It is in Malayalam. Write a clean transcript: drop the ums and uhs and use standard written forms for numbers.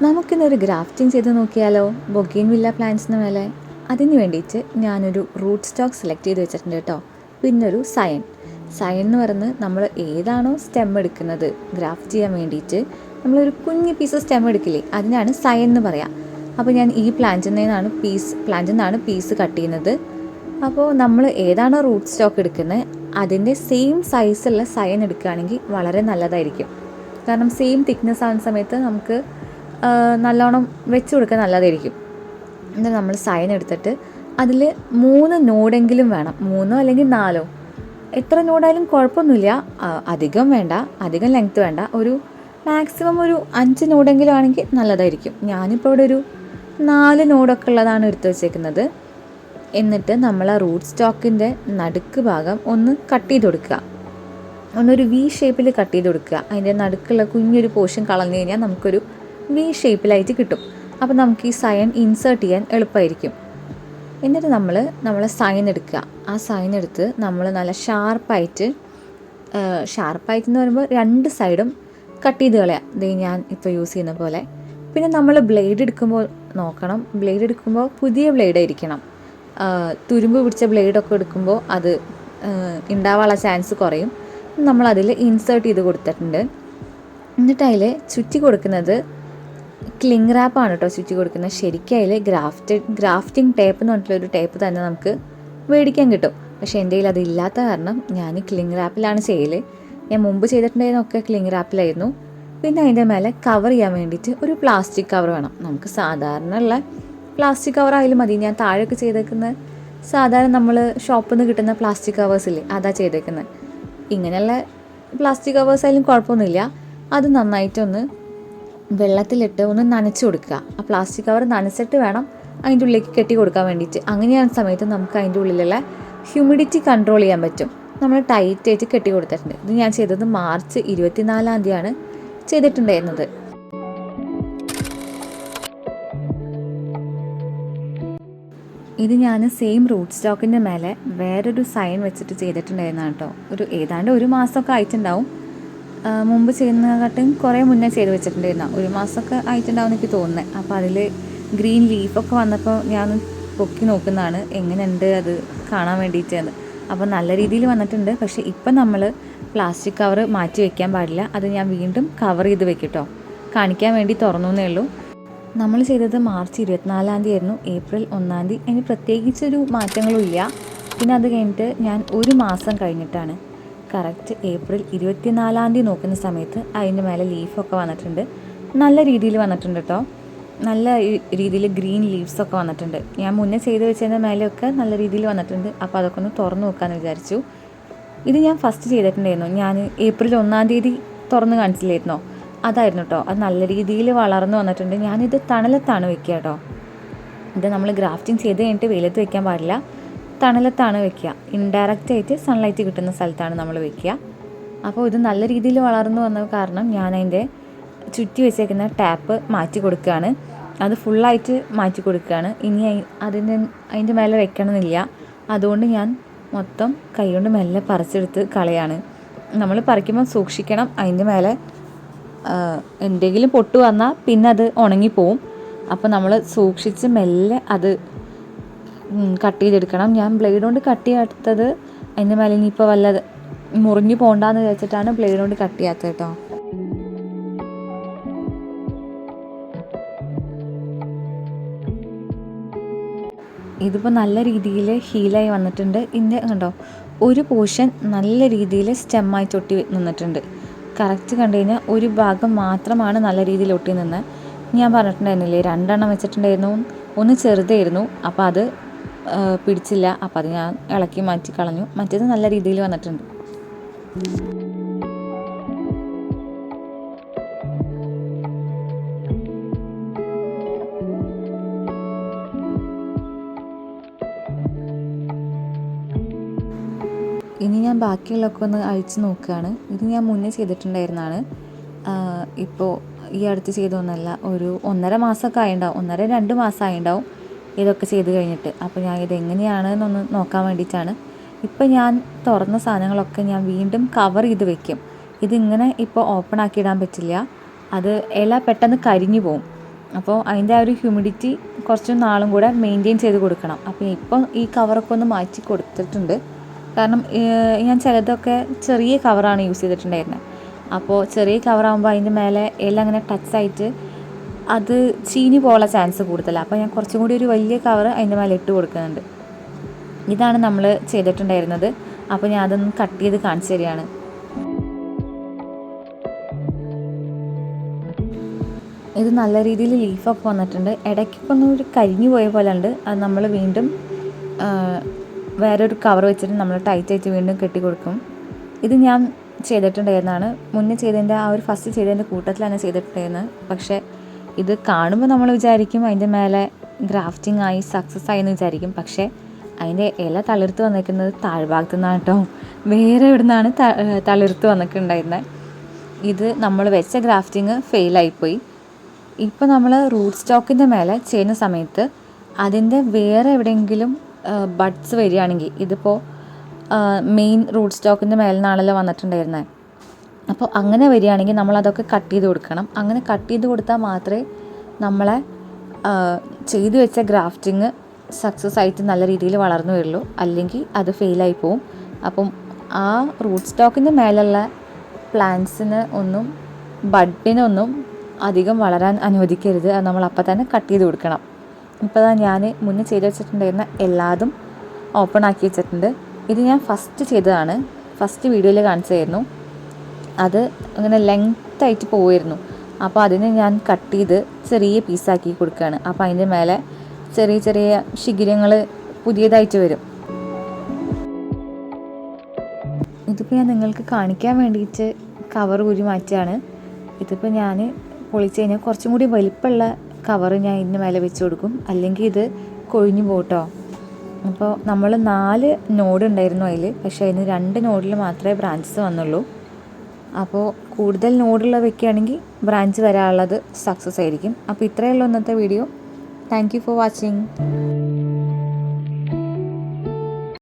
നമുക്കിന്നൊരു ഗ്രാഫ്റ്റിംഗ് ചെയ്ത് നോക്കിയാലോ ബൊഗെയിൻവില്ല പ്ലാന്റ്സിന് മേലെ. അതിന് വേണ്ടിയിട്ട് ഞാനൊരു റൂട്ട് സ്റ്റോക്ക് സെലക്ട് ചെയ്ത് വെച്ചിട്ടുണ്ട് കേട്ടോ. പിന്നൊരു സയൻ എന്ന് പറയുന്നത് നമ്മൾ ഏതാണോ സ്റ്റെം എടുക്കുന്നത് ഗ്രാഫ്റ്റ് ചെയ്യാൻ വേണ്ടിയിട്ട് നമ്മളൊരു കുഞ്ഞ് പീസ് സ്റ്റെം എടുക്കില്ലേ, അതിനാണ് സയൻ എന്ന് പറയാം. അപ്പോൾ ഞാൻ ഈ പ്ലാന്റിൽ നിന്നാണ് പീസ് കട്ട് ചെയ്യുന്നത്. അപ്പോൾ നമ്മൾ ഏതാണോ റൂട്ട് സ്റ്റോക്ക് എടുക്കുന്നത് അതിൻ്റെ സെയിം സൈസുള്ള സയൻ എടുക്കുകയാണെങ്കിൽ വളരെ നല്ലതായിരിക്കും. കാരണം സെയിം തിക്നെസ് ആവുന്ന സമയത്ത് നമുക്ക് നല്ലോണം വെച്ച് കൊടുക്കാൻ നല്ലതായിരിക്കും. എന്നിട്ട് നമ്മൾ സൈൻ എടുത്തിട്ട് അതിൽ 3 നോഡെങ്കിലും വേണം, 3 അല്ലെങ്കിൽ 4, എത്ര നോഡായാലും കുഴപ്പമൊന്നുമില്ല. അധികം വേണ്ട, അധികം ലെങ്ത്ത് വേണ്ട, ഒരു മാക്സിമം ഒരു 5 നോഡെങ്കിലും ആണെങ്കിൽ നല്ലതായിരിക്കും. ഞാനിപ്പോൾ ഇവിടെ ഒരു 4 നോഡൊക്കെ ഉള്ളതാണ് എടുത്ത് വെച്ചേക്കുന്നത്. എന്നിട്ട് നമ്മൾ ആ റൂട്ട് സ്റ്റോക്കിൻ്റെ നടുക്ക് ഭാഗം ഒന്ന് കട്ട് ചെയ്ത് കൊടുക്കുക, ഒന്നൊരു വി ഷേപ്പിൽ കട്ട് ചെയ്ത് കൊടുക്കുക. അതിൻ്റെ നടുക്കുള്ള കുഞ്ഞൊരു പോർഷൻ കളഞ്ഞു കഴിഞ്ഞാൽ നമുക്കൊരു വി ഷേപ്പിലായിട്ട് കിട്ടും. അപ്പോൾ നമുക്ക് ഈ സൈൻ ഇൻസേർട്ട് ചെയ്യാൻ എളുപ്പമായിരിക്കും. എന്നിട്ട് നമ്മൾ സൈൻ എടുക്കുക. ആ സൈൻ എടുത്ത് നമ്മൾ നല്ല ഷാർപ്പായിട്ട് എന്ന് പറയുമ്പോൾ 2 സൈഡും കട്ട് ചെയ്ത് കളയാം. ഇത് ഞാൻ ഇപ്പോൾ യൂസ് ചെയ്യുന്ന പോലെ. പിന്നെ നമ്മൾ ബ്ലേഡ് എടുക്കുമ്പോൾ നോക്കണം, ബ്ലേഡ് എടുക്കുമ്പോൾ പുതിയ ബ്ലേഡ് ആയിരിക്കണം. തുരുമ്പ് പിടിച്ച ബ്ലേഡൊക്കെ എടുക്കുമ്പോൾ അത് ഉണ്ടാവാനുള്ള ചാൻസ് കുറയും. നമ്മളതിൽ ഇൻസേർട്ട് ചെയ്ത് കൊടുത്തിട്ടുണ്ട്. എന്നിട്ട് അതിൽ ചുറ്റി കൊടുക്കുന്നത് ക്ലിങ് റാപ്പാണ് കേട്ടോ ചുറ്റി കൊടുക്കുന്നത്. ശരിക്കും അതിൽ ഗ്രാഫ്റ്റിംഗ് ടേപ്പ് എന്ന് പറഞ്ഞിട്ടുള്ളൊരു ടേപ്പ് തന്നെ നമുക്ക് മേടിക്കാൻ കിട്ടും. പക്ഷേ എൻ്റെ കയ്യിൽ അതില്ലാത്ത കാരണം ഞാൻ ക്ലിങ് റാപ്പിലാണ് ചെയ്യൽ. ഞാൻ മുമ്പ് ചെയ്തിട്ടുണ്ടായിരുന്നൊക്കെ ക്ലിങ് റാപ്പിലായിരുന്നു. പിന്നെ അതിൻ്റെ മേലെ കവർ ചെയ്യാൻ വേണ്ടിയിട്ട് ഒരു പ്ലാസ്റ്റിക് കവർ വേണം. നമുക്ക് സാധാരണ ഉള്ള പ്ലാസ്റ്റിക് കവർ ആയാലും മതി. ഞാൻ താഴെയൊക്കെ ചെയ്തേക്കുന്നത് സാധാരണ നമ്മൾ ഷോപ്പിൽ നിന്ന് കിട്ടുന്ന പ്ലാസ്റ്റിക് കവേഴ്സില്ലേ, അതാ ചെയ്തേക്കുന്നത്. ഇങ്ങനെയുള്ള പ്ലാസ്റ്റിക് കവേഴ്സ് ആയാലും കുഴപ്പമൊന്നുമില്ല. അത് നന്നായിട്ടൊന്ന് വെള്ളത്തിലിട്ട് ഒന്ന് നനച്ച് കൊടുക്കുക. ആ പ്ലാസ്റ്റിക് കവർ നനച്ചിട്ട് വേണം അതിൻ്റെ ഉള്ളിലേക്ക് കെട്ടി കൊടുക്കാൻ വേണ്ടിയിട്ട്. അങ്ങനെയാണ് സമയത്ത് നമുക്ക് അതിൻ്റെ ഉള്ളിലുള്ള ഹ്യൂമിഡിറ്റി കൺട്രോൾ ചെയ്യാൻ പറ്റും. നമ്മൾ ടൈറ്റായിട്ട് കെട്ടി കൊടുത്തിട്ടുണ്ട്. ഇത് ഞാൻ ചെയ്തത് മാർച്ച് 24-ാം തീയതിയാണ് ചെയ്തിട്ടുണ്ടായിരുന്നത്. ഇത് ഞാൻ സെയിം റൂട്ട് സ്റ്റോക്കിൻ്റെ മേലെ വേറൊരു സൈൻ വെച്ചിട്ട് ചെയ്തിട്ടുണ്ടായിരുന്നതാണ് കേട്ടോ. ഏതാണ്ട് 1 മാസമൊക്കെ ആയിട്ടുണ്ടാവും. മുമ്പ് ചെയ്യുന്നതിനെക്കാട്ടും കുറേ മുന്നേ ചെയ്ത് വെച്ചിട്ടുണ്ടായിരുന്ന 1 മാസമൊക്കെ ആയിട്ടുണ്ടാവും എനിക്ക് തോന്നുന്നത്. അപ്പോൾ അതിൽ ഗ്രീൻ ലീഫൊക്കെ വന്നപ്പോൾ ഞാൻ പൊക്കി നോക്കുന്നതാണ് എങ്ങനെയുണ്ട് അത് കാണാൻ വേണ്ടിയിട്ടാണ്. അപ്പോൾ നല്ല രീതിയിൽ വന്നിട്ടുണ്ട്. പക്ഷേ ഇപ്പം നമ്മൾ പ്ലാസ്റ്റിക് കവർ മാറ്റി വയ്ക്കാൻ പാടില്ല. അത് ഞാൻ വീണ്ടും കവർ ചെയ്ത് വെക്കും കേട്ടോ, കാണിക്കാൻ വേണ്ടി തുറന്നേ ഉള്ളൂ. നമ്മൾ ചെയ്തത് മാർച്ച് 24-ാം തീയതി ആയിരുന്നു. ഏപ്രിൽ 1-ാം തീയതി അതിന് പ്രത്യേകിച്ചൊരു മാറ്റങ്ങളും ഇല്ല. പിന്നെ അത് കഴിഞ്ഞിട്ട് ഞാൻ 1 മാസം കഴിഞ്ഞിട്ടാണ് കറക്റ്റ് ഏപ്രിൽ 24-ാം തീയതി നോക്കുന്ന സമയത്ത് അതിൻ്റെ മേലെ ലീഫൊക്കെ വന്നിട്ടുണ്ട്. നല്ല രീതിയിൽ വന്നിട്ടുണ്ട് കേട്ടോ. നല്ല രീതിയിൽ ഗ്രീൻ ലീവ്സൊക്കെ വന്നിട്ടുണ്ട്. ഞാൻ മുന്നേ ചെയ്ത് വെച്ചതിൻ്റെ മേലെയൊക്കെ നല്ല രീതിയിൽ വന്നിട്ടുണ്ട്. അപ്പോൾ അതൊക്കെ ഒന്ന് തുറന്ന് നോക്കാമെന്ന് വിചാരിച്ചു. ഇത് ഞാൻ ഫസ്റ്റ് ചെയ്തിട്ടുണ്ടായിരുന്നു. ഞാൻ ഏപ്രിൽ 1-ാം തീയതി തുറന്ന് കാണിച്ചില്ലായിരുന്നോ, അതായിരുന്നു കേട്ടോ. അത് നല്ല രീതിയിൽ വളർന്നു വന്നിട്ടുണ്ട്. ഞാനിത് തണലത്താണ് വെക്കുക കേട്ടോ. ഇത് നമ്മൾ ഗ്രാഫ്റ്റിംഗ് ചെയ്ത് കഴിഞ്ഞിട്ട് വെയിലത്ത് വെക്കാൻ പാടില്ല, തണലത്താണ് വെക്കുക. ഇൻഡയറക്റ്റ് ആയിട്ട് സൺലൈറ്റ് കിട്ടുന്ന സ്ഥലത്താണ് നമ്മൾ വെക്കുക. അപ്പോൾ ഇത് നല്ല രീതിയിൽ വളർന്നു വന്ന കാരണം ഞാൻ അതിൻ്റെ ചുറ്റി വെച്ചേക്കുന്ന ടാപ്പ് മാറ്റി കൊടുക്കുകയാണ്. അത് ഫുള്ളായിട്ട് മാറ്റി കൊടുക്കുകയാണ്. ഇനി അതിൻ്റെ മേലെ വെക്കണമെന്നില്ല. അതുകൊണ്ട് ഞാൻ മൊത്തം കൈകൊണ്ട് മെല്ലെ പറിച്ചെടുത്ത് കളയാണ്. നമ്മൾ പറിക്കുമ്പോൾ സൂക്ഷിക്കണം, അതിൻ്റെ മേലെ എന്തെങ്കിലും പൊട്ട് വന്നാൽ പിന്നെ അത് ഉണങ്ങിപ്പോവും. അപ്പോൾ നമ്മൾ സൂക്ഷിച്ച് മെല്ലെ അത് കട്ട് ചെയ്തെടുക്കണം. ഞാൻ ബ്ലേഡ് കൊണ്ട് കട്ട് ചെയ്യാത്തത് അതിൻ്റെ മേലെ ഇനിയിപ്പോൾ വല്ലത് മുറിഞ്ഞു പോകണ്ടെന്ന് വിചാരിച്ചിട്ടാണ് ബ്ലേഡ് കൊണ്ട് കട്ട് ചെയ്യാത്തത് കേട്ടോ. ഇതിപ്പോൾ നല്ല രീതിയിൽ ഹീലായി വന്നിട്ടുണ്ട്. ഇതിൻ്റെ കണ്ടോ ഒരു പോർഷൻ നല്ല രീതിയിൽ സ്റ്റെമ്മായിട്ട് ഒട്ടി നിന്നിട്ടുണ്ട്. കറക്റ്റ് കണ്ടു കഴിഞ്ഞാൽ ഒരു ഭാഗം മാത്രമാണ് നല്ല രീതിയിൽ ഒട്ടി നിന്ന്. ഞാൻ പറഞ്ഞിട്ടുണ്ടായിരുന്നില്ലേ 2 എണ്ണം വെച്ചിട്ടുണ്ടായിരുന്നു, ഒന്ന് ചെറുതായിരുന്നു. അപ്പോൾ അത് പിടിച്ചില്ല. അപ്പോൾ അത് ഞാൻ ഇളക്കി മാറ്റി കളഞ്ഞു. മറ്റേത് നല്ല രീതിയിൽ വന്നിട്ടുണ്ട്. ഇനി ഞാൻ ബാക്കിയുള്ളതൊക്കെ ഒന്ന് അഴിച്ച് നോക്കുകയാണ്. ഇത് ഞാൻ മുന്നേ ചെയ്തിട്ടുണ്ടായിരുന്നതാണ്. ഇപ്പോൾ ഈ അടുത്ത് ചെയ്തൊന്നല്ല, ഒരു 1.5 മാസമൊക്കെ ആയിട്ടുണ്ടാവും, 1.5-2 മാസം ആയിട്ടുണ്ടാവും ഇതൊക്കെ ചെയ്ത് കഴിഞ്ഞിട്ട്. അപ്പോൾ ഞാൻ ഇതെങ്ങനെയാണെന്നൊന്ന് നോക്കാൻ വേണ്ടിയിട്ടാണ്. ഇപ്പം ഞാൻ തുറന്ന സാധനങ്ങളൊക്കെ ഞാൻ വീണ്ടും കവർ ചെയ്ത് വെക്കും. ഇതിങ്ങനെ ഇപ്പോൾ ഓപ്പൺ ആക്കി ഇടാൻ പറ്റില്ല, അത് ഇല പെട്ടെന്ന് കരിഞ്ഞു പോവും. അപ്പോൾ അതിൻ്റെ ആ ഒരു ഹ്യൂമിഡിറ്റി കുറച്ച് നാളും കൂടെ മെയിൻറ്റെയിൻ ചെയ്ത് കൊടുക്കണം. അപ്പോൾ ഇപ്പം ഈ കവറൊക്കെ ഒന്ന് മാറ്റി കൊടുത്തിട്ടുണ്ട്. കാരണം ഞാൻ ചിലതൊക്കെ ചെറിയ കവറാണ് യൂസ് ചെയ്തിട്ടുണ്ടായിരുന്നത്. അപ്പോൾ ചെറിയ കവറാകുമ്പോൾ അതിൻ്റെ മേലെ ഇല അങ്ങനെ ടച്ചായിട്ട് അത് ചീഞ്ഞ് പോകാനുള്ള ചാൻസ് കൂടുതലാണ്. അപ്പോൾ ഞാൻ കുറച്ചും കൂടി ഒരു വലിയ കവർ അതിൻ്റെ മേലെ ഇട്ട് കൊടുക്കുന്നുണ്ട്. ഇതാണ് നമ്മൾ ചെയ്തിട്ടുണ്ടായിരുന്നത്. അപ്പോൾ ഞാൻ അതൊന്ന് കട്ട് ചെയ്ത് കാണിച്ചു തരികയാണ്. ഇത് നല്ല രീതിയിൽ ലീഫൊക്കെ വന്നിട്ടുണ്ട്. ഇടയ്ക്കൊക്കെ ഒരു കരിഞ്ഞു പോയ പോലെ ഉണ്ട്. അത് നമ്മൾ വീണ്ടും വേറൊരു കവർ വെച്ചിട്ട് നമ്മൾ ടൈറ്റായിട്ട് വീണ്ടും കെട്ടി കൊടുക്കും. ഇത് ഞാൻ ചെയ്തിട്ടുണ്ടായിരുന്നതാണ്. മുന്നേ ചെയ്തതിൻ്റെ ആ ഒരു ഫസ്റ്റ് ചെയ്തതിൻ്റെ കൂട്ടത്തിലാണ് ചെയ്തിട്ടുണ്ടായിരുന്നത്. പക്ഷേ ഇത് കാണുമ്പോൾ നമ്മൾ വിചാരിക്കും അതിൻ്റെ മേലെ ഗ്രാഫ്റ്റിംഗ് ആയി സക്സസ് ആയി എന്ന് വിചാരിക്കും. പക്ഷേ അതിൻ്റെ ഇല തളിർത്ത് വന്നിരിക്കുന്നത് താഴ്ഭാഗത്തു നിന്നാണ് കേട്ടോ. വേറെ എവിടെ നിന്നാണ് തളിർത്ത് വന്നിട്ടുണ്ടായിരുന്നത്. ഇത് നമ്മൾ വെച്ച ഗ്രാഫ്റ്റിംഗ് ഫെയിലായിപ്പോയി. ഇപ്പോൾ നമ്മൾ റൂട്ട് സ്റ്റോക്കിൻ്റെ മേലെ ചെയ്യുന്ന സമയത്ത് അതിൻ്റെ വേറെ എവിടെയെങ്കിലും ബഡ്സ് വരികയാണെങ്കിൽ, ഇതിപ്പോൾ മെയിൻ റൂട്ട് സ്റ്റോക്കിൻ്റെ മേലെ നിന്നാണല്ലോ വന്നിട്ടുണ്ടായിരുന്നത്. അപ്പോൾ അങ്ങനെ വരികയാണെങ്കിൽ നമ്മളതൊക്കെ കട്ട് ചെയ്ത് കൊടുക്കണം. അങ്ങനെ കട്ട് ചെയ്ത് കൊടുത്താൽ മാത്രമേ നമ്മളെ ചെയ്തു വെച്ച ഗ്രാഫ്റ്റിങ് സക്സസ് ആയിട്ട് നല്ല രീതിയിൽ വളർന്നു വരുള്ളൂ. അല്ലെങ്കിൽ അത് ഫെയിലായി പോവും. അപ്പം ആ റൂട്ട് സ്റ്റോക്കിൻ്റെ മേലുള്ള പ്ലാന്റ്സിന് ഒന്നും ബഡിനൊന്നും അധികം വളരാൻ അനുവദിക്കരുത്. അത് നമ്മൾ അപ്പം തന്നെ കട്ട് ചെയ്ത് കൊടുക്കണം. ഇപ്പോൾ ഞാൻ മുന്നേ ചെയ്ത് വെച്ചിട്ടുണ്ടായിരുന്ന എല്ലാതും ഓപ്പൺ ആക്കി വെച്ചിട്ടുണ്ട്. ഇത് ഞാൻ ഫസ്റ്റ് ചെയ്തതാണ്. ഫസ്റ്റ് വീഡിയോയിൽ കാണിച്ചായിരുന്നു. അത് അങ്ങനെ ലെങ്ത്തായിട്ട് പോവുമായിരുന്നു. അപ്പോൾ അതിനെ ഞാൻ കട്ട് ചെയ്ത് ചെറിയ പീസാക്കി കൊടുക്കുകയാണ്. അപ്പോൾ അതിൻ്റെ മേലെ ചെറിയ ചെറിയ ശിഖിരങ്ങൾ പുതിയതായിട്ട് വരും. ഇതിപ്പോൾ ഞാൻ നിങ്ങൾക്ക് കാണിക്കാൻ വേണ്ടിയിട്ട് കവർ ഊരി മാറ്റുകയാണ്. ഇതിപ്പോൾ ഞാൻ പൊളിച്ച് കഴിഞ്ഞാൽ കുറച്ചും കൂടി വലിപ്പമുള്ള കവർ ഞാൻ ഇതിന് മേലെ വെച്ച് കൊടുക്കും. അല്ലെങ്കിൽ ഇത് കൊഴിഞ്ഞു പോട്ടോ. അപ്പോൾ നമ്മൾ 4 നോഡ് ഉണ്ടായിരുന്നു അതിൽ. പക്ഷേ അതിന് 2 നോഡിൽ മാത്രമേ ബ്രാഞ്ചസ് വന്നുള്ളൂ. അപ്പോൾ കൂടുതൽ നോഡുള്ള വെക്കുകയാണെങ്കിൽ ബ്രാഞ്ച് വരാനുള്ളത് സക്സസ് ആയിരിക്കും. അപ്പോൾ ഇത്രയേ ഉള്ളൂ ഇന്നത്തെ video. Thank you for watching.